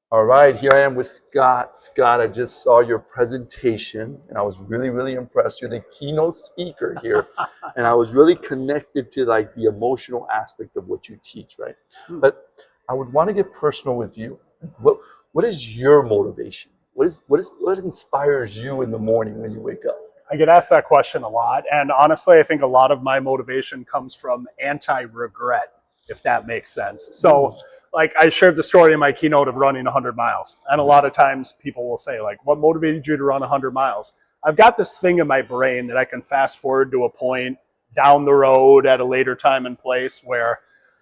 All right, here I am with Scott. Scott, I just saw your presentation and I was really, really impressed. You're the keynote speaker here. And I was really connected to like the emotional aspect of what you teach, right? But I would want to get personal with you. What is your motivation? What inspires you in the morning when you wake up? I get asked that question a lot. And honestly, I think a lot of my motivation comes from anti-regret, if that makes sense. So like I shared the story in my keynote of running 100 miles. And a lot of times people will say like, what motivated you to run 100 miles? I've got this thing in my brain that I can fast forward to a point down the road at a later time and place where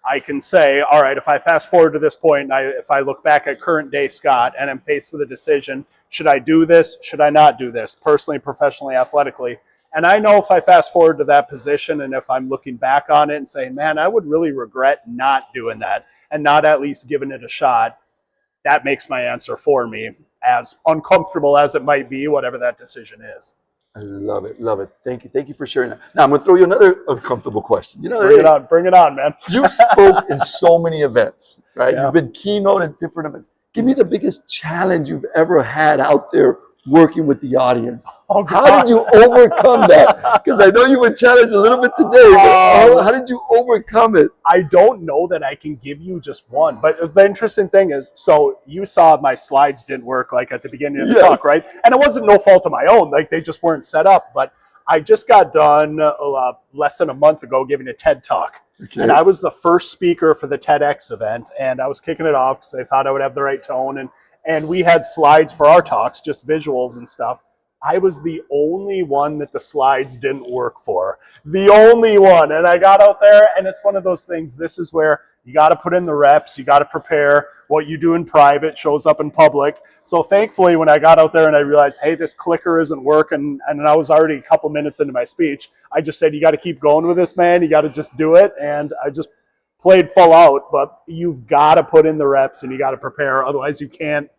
I can say, all right, if I fast forward to this point, and if I look back at current day Scott and I'm faced with a decision, should I do this? Should I not do this? Personally, professionally, athletically. And I know if I fast forward to that position and if I'm looking back on it and saying, man, I would really regret not doing that and not at least giving it a shot, that makes my answer for me, as uncomfortable as it might be, whatever that decision is. I love it, love it. Thank you for sharing that. Now I'm gonna throw you another uncomfortable question. Bring it on, man. You spoke in so many events, right? Yeah. You've been keynote at different events. Give me the biggest challenge you've ever had out there working with the audience. Oh, how did you overcome that? Because I know you were challenged a little bit today, but how did you overcome it? I don't know that I can give you just one, but the interesting thing is, so you saw my slides didn't work like at the beginning of the talk, right? And it wasn't no fault of my own, like they just weren't set up, but I just got done less than a month ago giving a TED talk. Okay. And I was the first speaker for the TEDx event, and I was kicking it off because I thought I would have the right tone, and we had slides for our talks, just visuals and stuff. I was the only one that the slides didn't work for. The only one. And I got out there, and it's one of those things. This is where you got to put in the reps. You got to prepare. What you do in private shows up in public. So thankfully, when I got out there and I realized, hey, this clicker isn't working, and I was already a couple minutes into my speech, I just said, you got to keep going with this, man. You got to just do it. And I just played full out. But you've got to put in the reps, and you got to prepare. Otherwise, you can't,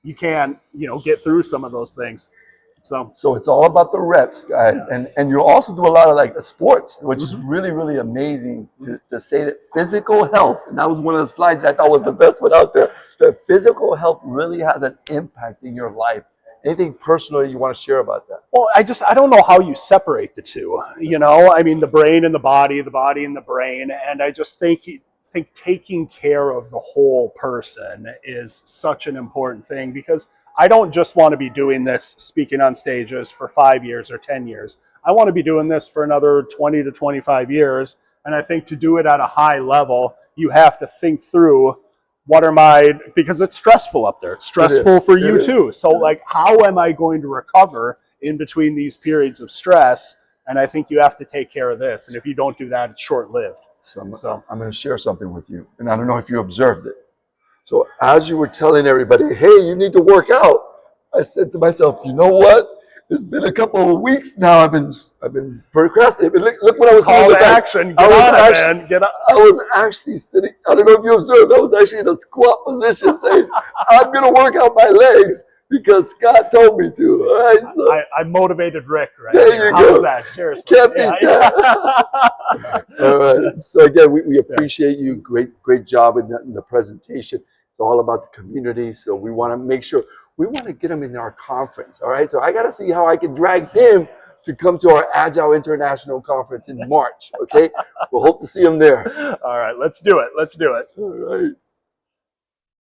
get through some of those things. So it's all about the reps, guys. Yeah. And you also do a lot of like the sports, which is really, really amazing to say that physical health, and that was one of the slides that I thought was the best one out there, that physical health really has an impact in your life. Anything personal you want to share about that? Well, I don't know how you separate the two, I mean, the brain and the body and the brain. And I just think taking care of the whole person is such an important thing, because I don't just want to be doing this, speaking on stages for 5 years or 10 years. I want to be doing this for another 20 to 25 years. And I think to do it at a high level, you have to think through because it's stressful up there. It's stressful for you too. So like, how am I going to recover in between these periods of stress? And I think you have to take care of this. And if you don't do that, it's short-lived. So I'm going to share something with you. And I don't know if you observed it. So as you were telling everybody, hey, you need to work out, I said to myself, you know what? It's been a couple of weeks now. I've been procrastinating. Look what I was doing. Call to action. Get on it, man. Get up. I was actually sitting, I don't know if you observed, I was actually in a squat position saying, I'm going to work out my legs because Scott told me to. All right, so I motivated Rick, right? There you go. How's that? Seriously. Can't beat that. All right. So again, we appreciate you. Great job in the presentation. It's all about the community. So we want to make sure, we want to get him in our conference. All right. So I got to see how I can drag him to come to our Agile International Conference in March. Okay. We'll hope to see him there. All right. Let's do it. All right.